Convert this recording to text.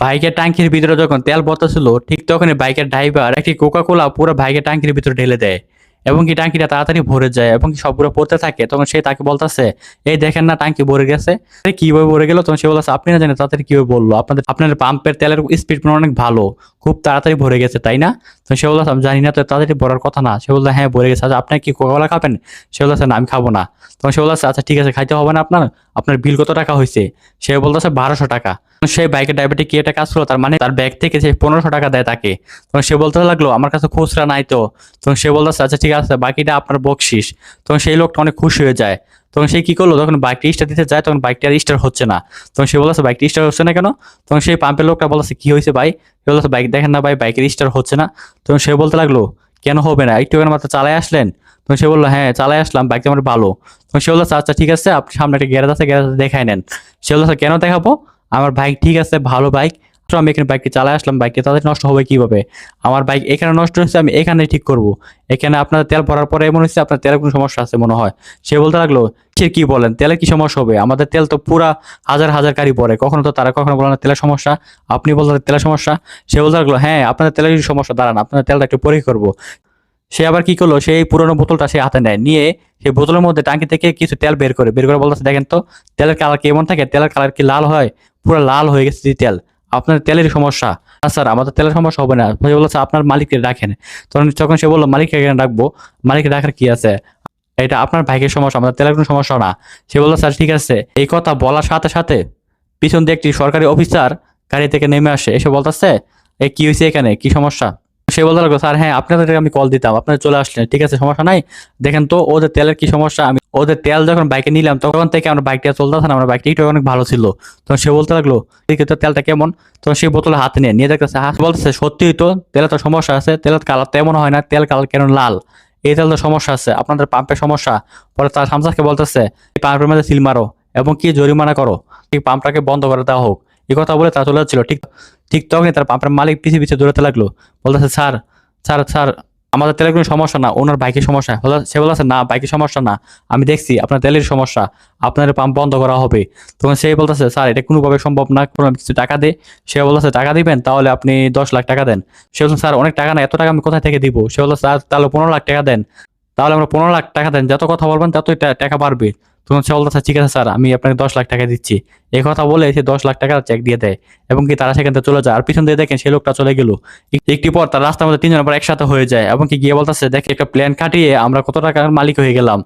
বাইকের ট্যাঙ্কির ভিতরে যখন তেল ভরতেছিল ঠিক তখনই বাইকের ড্রাইভার একটি কোকা কোলা পুরো বাইকের ট্যাঙ্কির ভিতরে ঢেলে দেয় এবং কি ট্যাঙ্কিটা তাড়াতাড়ি ভরে যায় এবং কি সবগুলো পড়তে থাকে। তখন সে তাকে বলতেছে, এই দেখেন না ট্যাঙ্কি ভরে গেছে। আরে কিভাবে ভরে গেল? তখন সে বলতেছে, আপনি না জানেন তাড়াতাড়ি কিভাবে বললো, আপনার পাম্পের তেলের স্পিড অনেক ভালো, খুব তাড়াতাড়ি ভরে গেছে তাই না? তো সে বলতেছে, আমি জানি না, তো তাড়াতাড়ি ভরার কথা না। সে বললো, হ্যাঁ ভরে গেছে। আচ্ছা আপনি কি কোকা কোলা খাবেন? সে বলতেছে, না আমি খাবো না। তখন সে বলতেছে, আচ্ছা ঠিক আছে, খাইতে হবে না আপনার, আপনার বিল কত টাকা হয়েছে? সে বলতেছে 1200 টাকা। সেই বাইকের ড্রাইভারটি কি একটা কাজ করলো, তার মানে তার ব্যাগ থেকে সে 1500 টাকা দেয় তাকে। তখন সে বলতে লাগলো, আমার কাছে খুচরা নাই তো। তখন সে বলতেছে, আচ্ছা ঠিক আছে, বাকিটা আপনার বকশিস। তখন সেই লোকটা অনেক খুশি হয়ে যায়। তখন সে কি করলো, তখন বাইকটি স্টার্ট দিতে যায়, তখন বাইকটি আর স্টার্ট হচ্ছে না। তখন সে বলতেছে, বাইকটি স্টার্ট হচ্ছে না কেন? তখন সেই পাম্পের লোকটা বলতেছে, কি হয়েছে ভাই? সে বলতেছে, বাইক দেখেন না ভাই, বাইকের স্টার্ট হচ্ছে না। তখন সে বলতে লাগলো, কেন হবে না, একটু মাত্র চালায় আসলেন? তখন সে বললো, হ্যাঁ চালায় আসলাম, বাইকটা আমার ভালো। তখন সে বললো, আচ্ছা ঠিক আছে, আপনি সামনে একটা গ্যারেজ আছে, গ্যারেজে দেখাই নেন। সে বললো, কেন দেখাবো? আমার বাইক ঠিক আছে, ভালো বাইক। তো আমি এখানে বাইকটি চালায় আসলাম, বাইকটি তাদের নষ্ট হবে কিভাবে? আমার বাইক এখানে নষ্ট হচ্ছে, আমি এখানে ঠিক করব। এখানে আপনার তেল ভরার পরে এমন হচ্ছে আপনার তেলের কোনো সমস্যা আছে মনে হয়। সে বলতে লাগলো, সে কি বলেন, তেলের কি সমস্যা হবে? আমাদের তেল তো পুরা হাজার হাজার গাড়ি পরে, কখনো তো তারা কখনো বলে না তেলের সমস্যা। আপনি বলতে তেলের সমস্যা? সে বলতে লাগলো, হ্যাঁ আপনাদের তেলের কিছু সমস্যা, দাঁড়ান আপনার তেলটা একটু পরীক্ষা করবো। সে আবার কি করলো, সেই পুরোনো বোতলটা সে হাতে নেয়, নিয়ে সেই বোতলের মধ্যে টাঙ্কি থেকে কিছু তেল বের করে বলতেছে, দেখেন তো তেলের কালার কেমন থাকে, তেলের কালার কি লাল হয়? পুরো লাল হয়ে গেছে যে তেল। আপনার তেলের সমস্যা? না স্যার, আমাদের তেলের সমস্যা হবে না। সে বলছে, আপনার মালিককে রাখেন। তখন যখন সে বললো, মালিককে কেন রাখবো? মালিককে রাখার কি আছে? এটা আপনার বাইকের সমস্যা, আমাদের তেলের কোনো সমস্যা না। সে বললো, স্যার ঠিক আছে। এই কথা বলার সাথে সাথে পিছন দিয়ে একটি সরকারি অফিসার গাড়ি থেকে নেমে আসে, এসে বলতেছে, এ কি হয়েছে, এখানে কি সমস্যা? সে বলতে লাগলো, স্যার হ্যাঁ আপনাদেরকে আমি কল দিতাম, আপনারা চলে আসলেন, ঠিক আছে সমস্যা নাই। দেখেন তো ওদের তেলের কি সমস্যা, আমি ওদের তেল যখন বাইকে নিলাম তখন থেকে আমার বাইকটা চলতেছে না, আমার বাইকটা একটু অনেক ভালো ছিল। তখন সে বলতে লাগলো, দেখি তো তেলটা কেমন? তখন সেই বোতলে হাতে নিয়ে নিয়ে দেখতেছে, হাত বলতেছে, সত্যিই তো তেলের তো সমস্যা আছে, তেলের কালার তেমন হয় না, তেল কালার কেন লাল? এই তেল তো সমস্যা আছে, আপনাদের পাম্পের সমস্যা। পরে তার সামসাকে বলতেছে, এই পাম্পের মধ্যে সিল মারো এবং কি জরিমানা করো, এই পাম্পটাকে বন্ধ করে দেওয়া হোক। এই কথা বলে তা চলে যাচ্ছিল, ঠিক ঠিক তখনই তার পাম্পের মালিক পিছিয়ে পিছিয়ে দৌড়াতে লাগলো। বলতেছে, স্যার স্যার স্যার, আমাদের তেলের কোনো সমস্যা না, ওনার বাইকের সমস্যা। সে বলতেছে, না বাইকের সমস্যা না, আমি দেখছি আপনার তেলের সমস্যা, আপনার পাম্প বন্ধ করা হবে। তখন সে বলতেছে, স্যার এটা কোনোভাবে সম্ভব না, কোনো কিছু টাকা দে। সে বলতেছে, টাকা দিবেন? তাহলে আপনি 10 লাখ টাকা দেন। সে বলছে, স্যার অনেক টাকা না, এত টাকা আমি কোথায় থেকে দিব? সে বলছে, স্যার তাহলে 15 লাখ টাকা দেন। তাহলে আমরা 15 লাখ টাকা দেন, যত কথা বলবেন ততই টাকা বাড়বে। তখন সে বলতেছে, ঠিক আছে স্যার, আমি আপনাকে 10 লাখ টাকা দিচ্ছি। এই কথা বলে সে 10 লাখ টাকা চেক দিয়ে দেয় এবং কি তারা সেখান থেকে চলে যায়। আর পিছন দিয়ে দেখেন সেই লোকটা চলে গেল। একটু পর তার রাস্তার মধ্যে তিনজন আবার একসাথে হয়ে যায় এবং কি গিয়ে বলতেছে, দেখে একটা প্ল্যান কাটিয়ে আমরা কত টাকার মালিক হয়ে গেলাম।